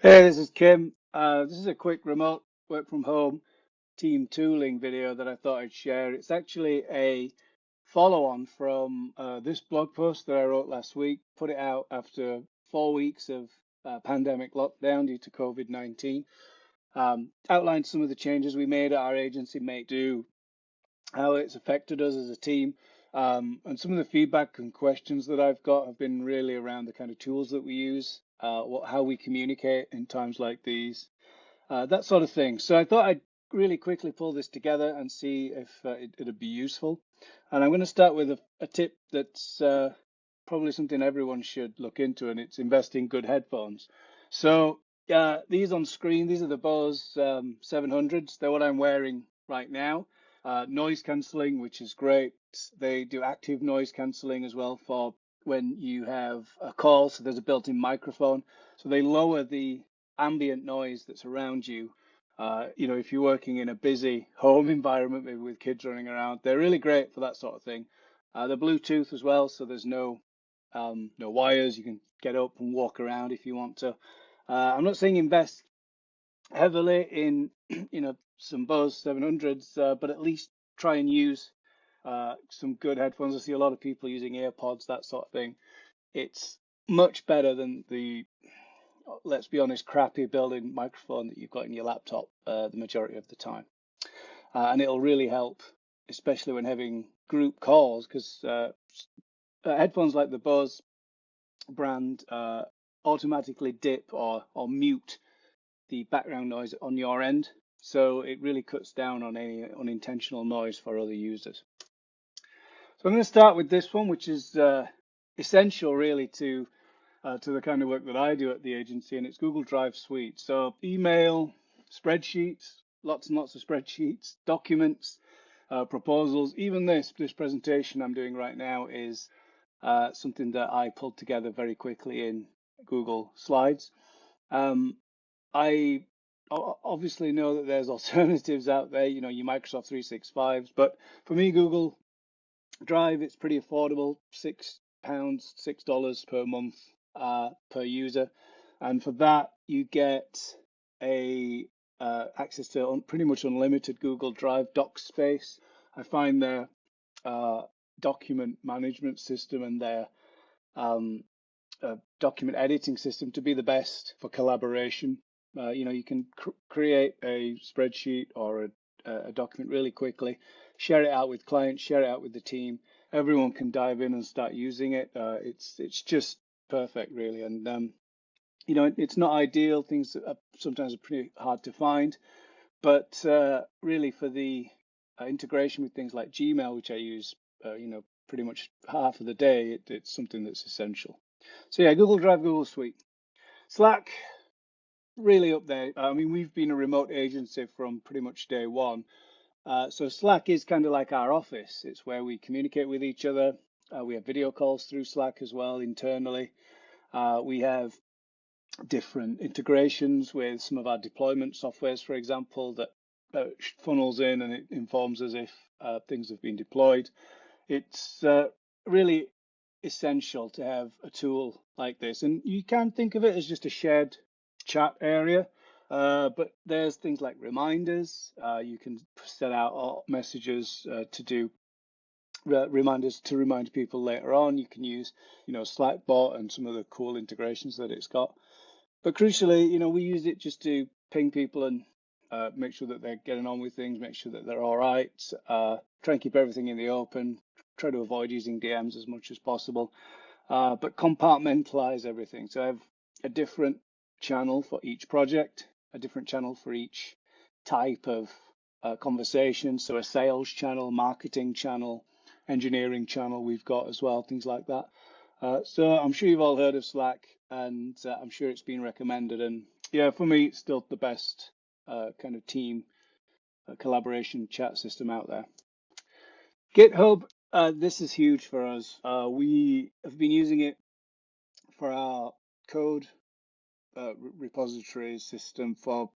Hey, this is Kim. This is a quick remote work from home team tooling video that I thought I'd share. It's actually a follow-on from this blog post that I wrote last week. Put it out after 4 weeks of pandemic lockdown due to COVID-19. Outlined some of the changes we made at our agency, Make Do, how it's affected us as a team. And some of the feedback and questions that I've got have been really around the kind of tools that we use, how we communicate in times like these, that sort of thing. So I thought I'd really quickly pull this together and see if it'd be useful. And I'm going to start with a tip that's probably something everyone should look into, and it's invest in good headphones. So these on screen, these are the Bose 700s. They're what I'm wearing right now. Noise cancelling, which is great. They do active noise cancelling as well for when you have a call. So there's a built-in microphone. So they lower the ambient noise that's around you. If you're working in a busy home environment, maybe with kids running around, they're really great for that sort of thing. They're Bluetooth as well, so there's no wires. You can get up and walk around if you want to. I'm not saying invest heavily in some Bose 700s, but at least try and use some good headphones. I see a lot of people using AirPods, that sort of thing. It's much better than the, let's be honest, crappy built-in microphone that you've got in your laptop the majority of the time. And it'll really help, especially when having group calls, because headphones like the Bose brand automatically dip or mute the background noise on your end. So it really cuts down on any unintentional noise for other users. So I'm going to start with this one, which is essential really to the kind of work that I do at the agency, and it's Google Drive Suite. So email, spreadsheets, lots and lots of spreadsheets, documents, proposals. Even this presentation I'm doing right now is something that I pulled together very quickly in Google Slides. I obviously know that there's alternatives out there, your Microsoft 365s, but for me, Google Drive, it's pretty affordable, £6, $6 per month per user. And for that, you get a access to pretty much unlimited Google Drive doc space. I find their document management system and their document editing system to be the best for collaboration. You can create a spreadsheet or a document really quickly, share it out with clients, share it out with the team. Everyone can dive in and start using it. It's just perfect, really. And it's not ideal. Things are sometimes pretty hard to find, but really for the integration with things like Gmail, which I use, pretty much half of the day, it's something that's essential. So yeah, Google Drive, Google Suite. Slack, really up there. I mean, we've been a remote agency from pretty much day one. So Slack is kind of like our office. It's where we communicate with each other. We have video calls through Slack as well internally. We have different integrations with some of our deployment softwares, for example, that funnels in and it informs us if things have been deployed. It's really essential to have a tool like this. And you can think of it as just a shared chat area, but there's things like reminders. You can set out messages to do reminders to remind people later on. You can use, Slackbot and some of the cool integrations that it's got. But crucially, we use it just to ping people and make sure that they're getting on with things, make sure that they're all right, try and keep everything in the open, try to avoid using DMs as much as possible, but compartmentalize everything. So I have a different channel for each project, a different channel for each type of conversation. So a sales channel, marketing channel, engineering channel we've got as well, things like that. So I'm sure you've all heard of Slack, and I'm sure it's been recommended. And yeah, for me, it's still the best kind of team collaboration chat system out there. GitHub, this is huge for us. We have been using it for our code repository system for,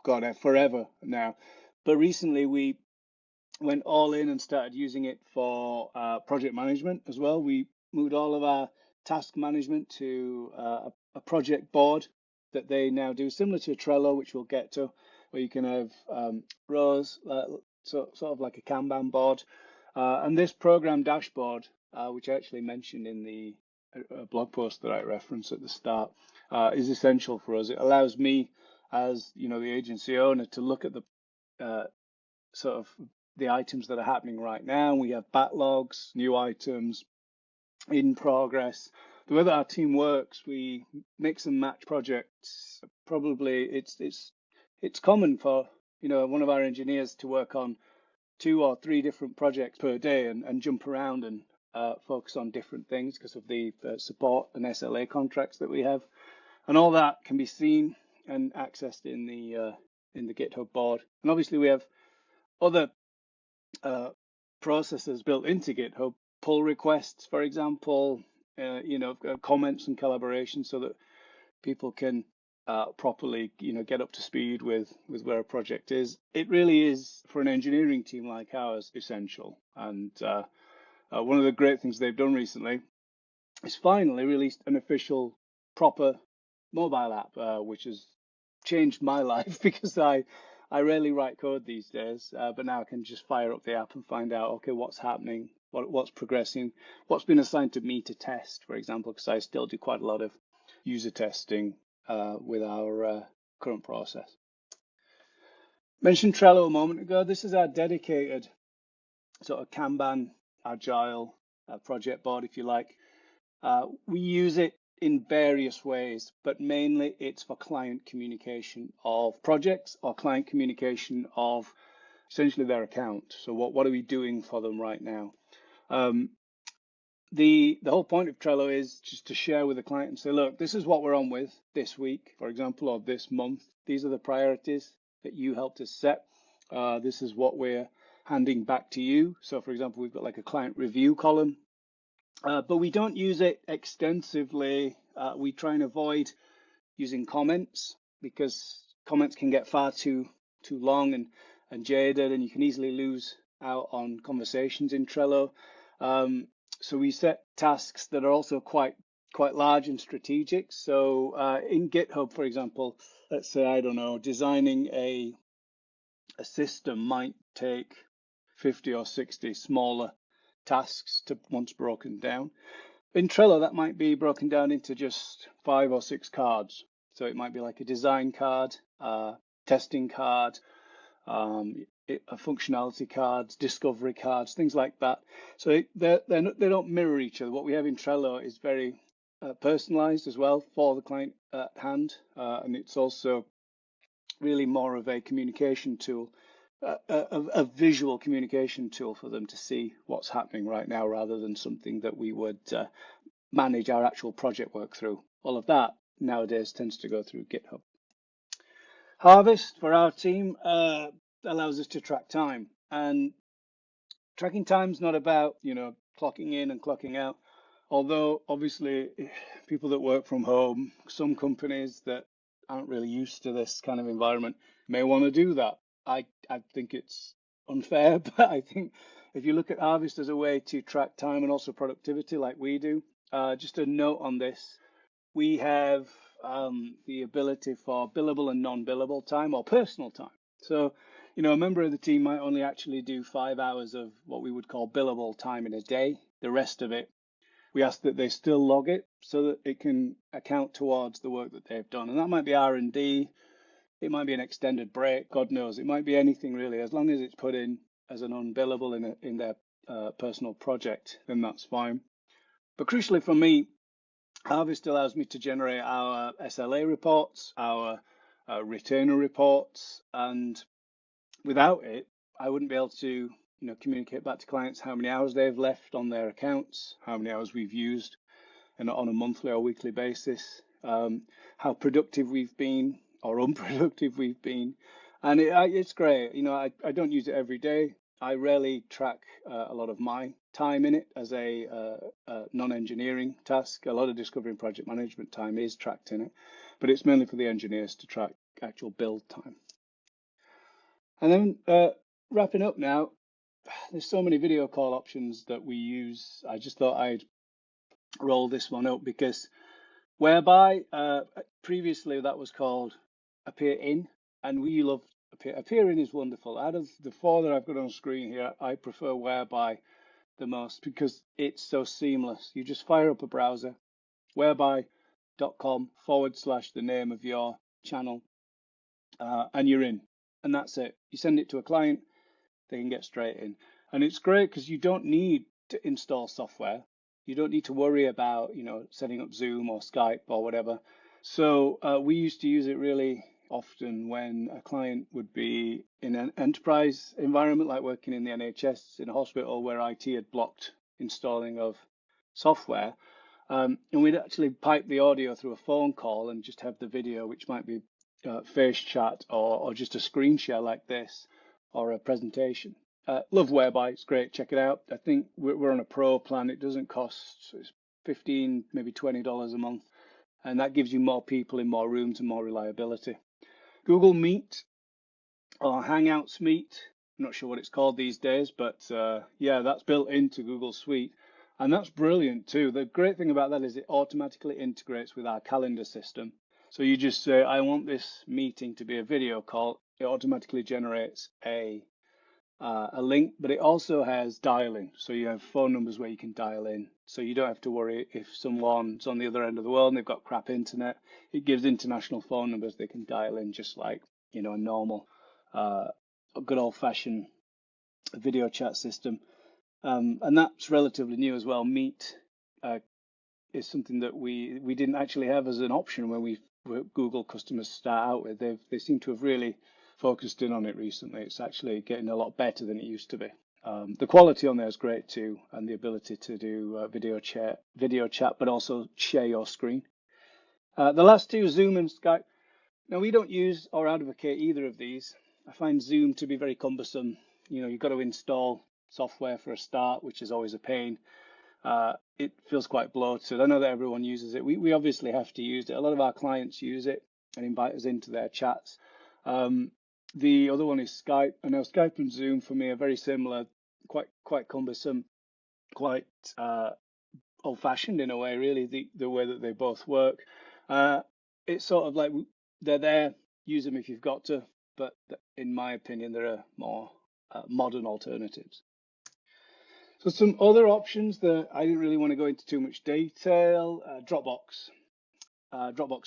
God, forever now. But recently we went all in and started using it for project management as well. We moved all of our task management to a project board that they now do, similar to Trello, which we'll get to, where you can have rows, sort of like a Kanban board. And this program dashboard, which I actually mentioned in the blog post that I referenced at the start, is essential for us. It allows me, as the agency owner, to look at the sort of the items that are happening right now. We have backlogs, new items in progress. The way that our team works, we mix and match projects. Probably it's common for one of our engineers to work on 2 or 3 different projects per day and jump around and focus on different things because of the support and SLA contracts that we have, and all that can be seen and accessed in the GitHub board. And obviously we have other processes built into GitHub, pull requests, for example, comments and collaboration, so that people can properly, get up to speed with where a project is. It really is, for an engineering team like ours, essential. And one of the great things they've done recently is finally released an official, proper mobile app, which has changed my life because I rarely write code these days, but now I can just fire up the app and find out, okay, what's happening, what's progressing, what's been assigned to me to test, for example, because I still do quite a lot of user testing with our current process. Mentioned Trello a moment ago. This is our dedicated sort of Kanban agile project board, if you like. We use it in various ways, but mainly it's for client communication of projects or client communication of essentially their account. So what are we doing for them right now? The whole point of Trello is just to share with the client and say, look, this is what we're on with this week, for example, or this month. These are the priorities that you helped us set. This is what we're handing back to you. So, for example, we've got like a client review column, but we don't use it extensively. We try and avoid using comments because comments can get far too long and jaded, and you can easily lose out on conversations in Trello. So we set tasks that are also quite large and strategic. So in GitHub, for example, let's say, I don't know, designing a system might take 50 or 60 smaller tasks to once broken down. In Trello, that might be broken down into just 5 or 6 cards. So it might be like a design card, testing card, functionality cards, discovery cards, things like that. So they don't mirror each other. What we have in Trello is very personalized as well for the client at hand, and it's also really more of a communication tool, a visual communication tool for them to see what's happening right now, rather than something that we would manage our actual project work through. All of that nowadays tends to go through GitHub. Harvest for our team allows us to track time, and tracking time is not about clocking in and clocking out, although obviously people that work from home, some companies that aren't really used to this kind of environment may want to do that. I think it's unfair, but I think if you look at Harvest as a way to track time and also productivity like we do, just a note on this, we have the ability for billable and non-billable time, or personal time. So, a member of the team might only actually do 5 hours of what we would call billable time in a day. The rest of it, we ask that they still log it so that it can account towards the work that they've done. And that might be R&D, it might be an extended break, God knows. It might be anything really. As long as it's put in as an unbillable in their personal project, then that's fine. But crucially for me, Harvest allows me to generate our SLA reports, our retainer reports, and without it, I wouldn't be able to communicate back to clients how many hours they've left on their accounts, how many hours we've used on a monthly or weekly basis, how productive we've been or unproductive we've been. And it's great. I don't use it every day. I rarely track a lot of my time in it as a non-engineering task. A lot of discovery and project management time is tracked in it, but it's mainly for the engineers to track actual build time. And then wrapping up now, there's so many video call options that we use. I just thought I'd roll this one up because Whereby previously that was called Appear In, and we love Appear. Appear In is wonderful. Out of the four that I've got on screen here, I prefer Whereby the most because it's so seamless. You just fire up a browser, whereby.com/the name of your channel, and you're in. And that's it. You send it to a client, they can get straight in. And it's great because you don't need to install software. You don't need to worry about, setting up Zoom or Skype or whatever. So we used to use it really often when a client would be in an enterprise environment, like working in the NHS in a hospital where IT had blocked installing of software. And we'd actually pipe the audio through a phone call and just have the video, which might be face chat or just a screen share like this or a presentation. Love Whereby, it's great, check it out. I think we're on a pro plan. It doesn't cost, so it's $15, maybe $20 a month. And that gives you more people in more rooms and more reliability. Google Meet or Hangouts Meet, I'm not sure what it's called these days, but yeah, that's built into Google Suite. And that's brilliant too. The great thing about that is it automatically integrates with our calendar system. So you just say, I want this meeting to be a video call. It automatically generates a link, but it also has dial-in. So you have phone numbers where you can dial in. So you don't have to worry if someone's on the other end of the world and they've got crap internet. It gives international phone numbers they can dial in just like, a normal, good old-fashioned video chat system. And that's relatively new as well. Meet is something that we didn't actually have as an option when we Google customers start out with. They seem to have really focused in on it recently. It's actually getting a lot better than it used to be. The quality on there is great too, and the ability to do video chat, but also share your screen. The last two, Zoom and Skype. Now we don't use or advocate either of these. I find Zoom to be very cumbersome. You've got to install software for a start, which is always a pain. It feels quite bloated. I know that everyone uses it. We obviously have to use it. A lot of our clients use it and invite us into their chats. The other one is Skype. I know Skype and Zoom for me are very similar, quite cumbersome, quite old-fashioned in a way, really, the way that they both work. It's sort of like they're there, use them if you've got to, but in my opinion, there are more modern alternatives. So some other options that I didn't really want to go into too much detail, Dropbox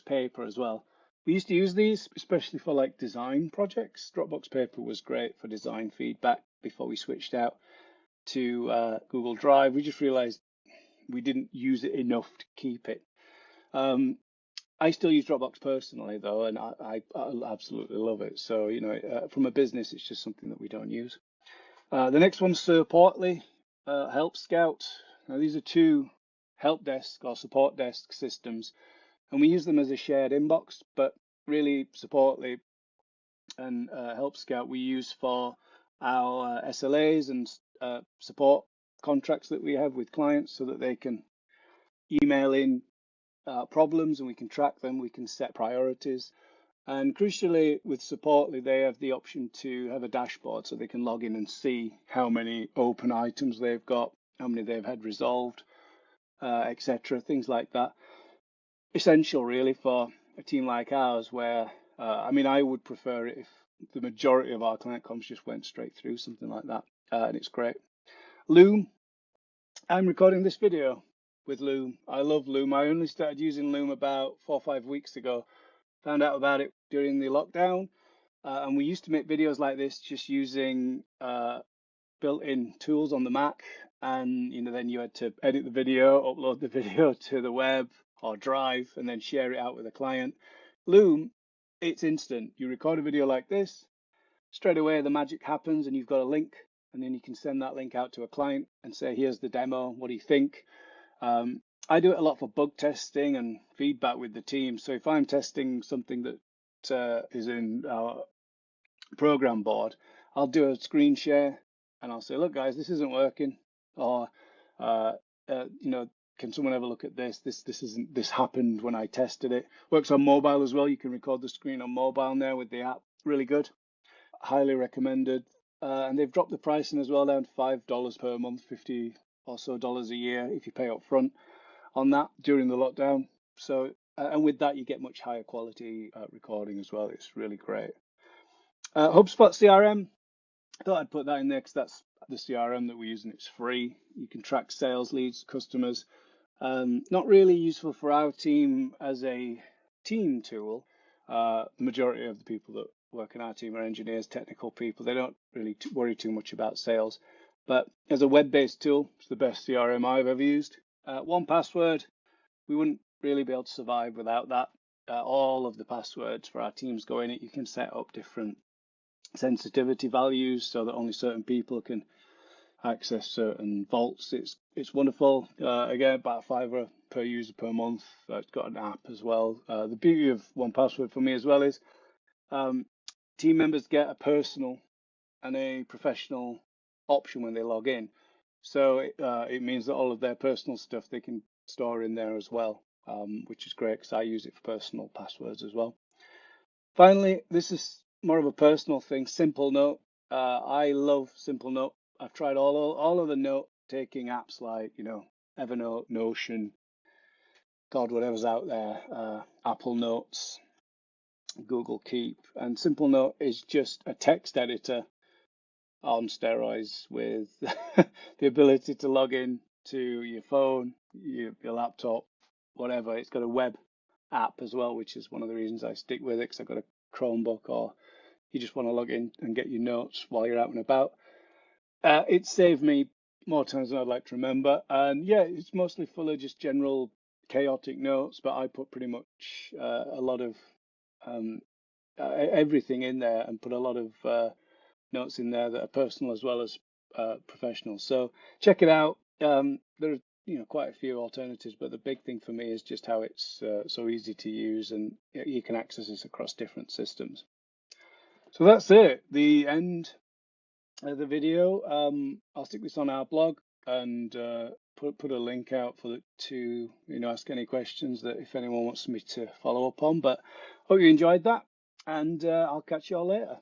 Paper as well. We used to use these, especially for like design projects. Dropbox Paper was great for design feedback before we switched out to Google Drive. We just realized we didn't use it enough to keep it. I still use Dropbox personally though, and I absolutely love it. So, from a business, it's just something that we don't use. The next one's Supportly, Help Scout. Now, these are two help desk or support desk systems, and we use them as a shared inbox, but really Supportly and Help Scout we use for our SLAs and support contracts that we have with clients so that they can email in problems and we can track them, we can set priorities. And crucially, with Supportly, they have the option to have a dashboard so they can log in and see how many open items they've got, how many they've had resolved, etc. Things like that. Essential, really, for a team like ours where, I would prefer it if the majority of our client comms just went straight through, something like that. And it's great. Loom. I'm recording this video with Loom. I love Loom. I only started using Loom about 4 or 5 weeks ago. Found out about it during the lockdown. And we used to make videos like this just using built-in tools on the Mac. And then you had to edit the video, upload the video to the web or Drive, and then share it out with a client. Loom, it's instant. You record a video like this, straight away the magic happens and you've got a link, and then you can send that link out to a client and say, here's the demo, what do you think? I do it a lot for bug testing and feedback with the team. So if I'm testing something that is in our program board, I'll do a screen share and I'll say, look guys, this isn't working, or can someone have a look at this? This happened when I tested it. Works on mobile as well. You can record the screen on mobile now with the app. Really good. Highly recommended. And they've dropped the pricing as well down to $5 per month, $50 or so a year if you pay up front on that during the lockdown. So And with that, you get much higher quality recording as well. It's really great. HubSpot CRM, I thought I'd put that in there because that's the CRM that we use and it's free. You can track sales leads, customers. Not really useful for our team as a team tool. The majority of the people that work in our team are engineers, technical people. They don't really worry too much about sales. But as a web-based tool, it's the best CRM I've ever used. 1Password, we wouldn't really be able to survive without that. All of the passwords for our teams go in it. You can set up different sensitivity values so that only certain people can access certain vaults. It's wonderful. Again, about $5 per user per month. It's got an app as well. The beauty of 1Password for me as well is team members get a personal and a professional option when they log in. So it means that all of their personal stuff they can store in there as well, which is great because I use it for personal passwords as well. Finally, this is more of a personal thing, Simple Note. I love Simple Note. I've tried all of the note-taking apps like, Evernote, Notion, God, whatever's out there, Apple Notes, Google Keep, and Simple Note is just a text editor on steroids with the ability to log in to your phone, your laptop, whatever. It's got a web app as well, which is one of the reasons I stick with it because I've got a Chromebook, or you just want to log in and get your notes while you're out and about. It saved me more times than I'd like to remember. And yeah, it's mostly full of just general chaotic notes, but I put pretty much a lot of everything in there and put a lot of notes in there that are personal as well as professional. So check it out. There are quite a few alternatives, but the big thing for me is just how it's so easy to use and you can access this across different systems. So that's it, the end of the video. I'll stick this on our blog and put a link out for it to ask any questions that if anyone wants me to follow up on. But hope you enjoyed that, and I'll catch you all later.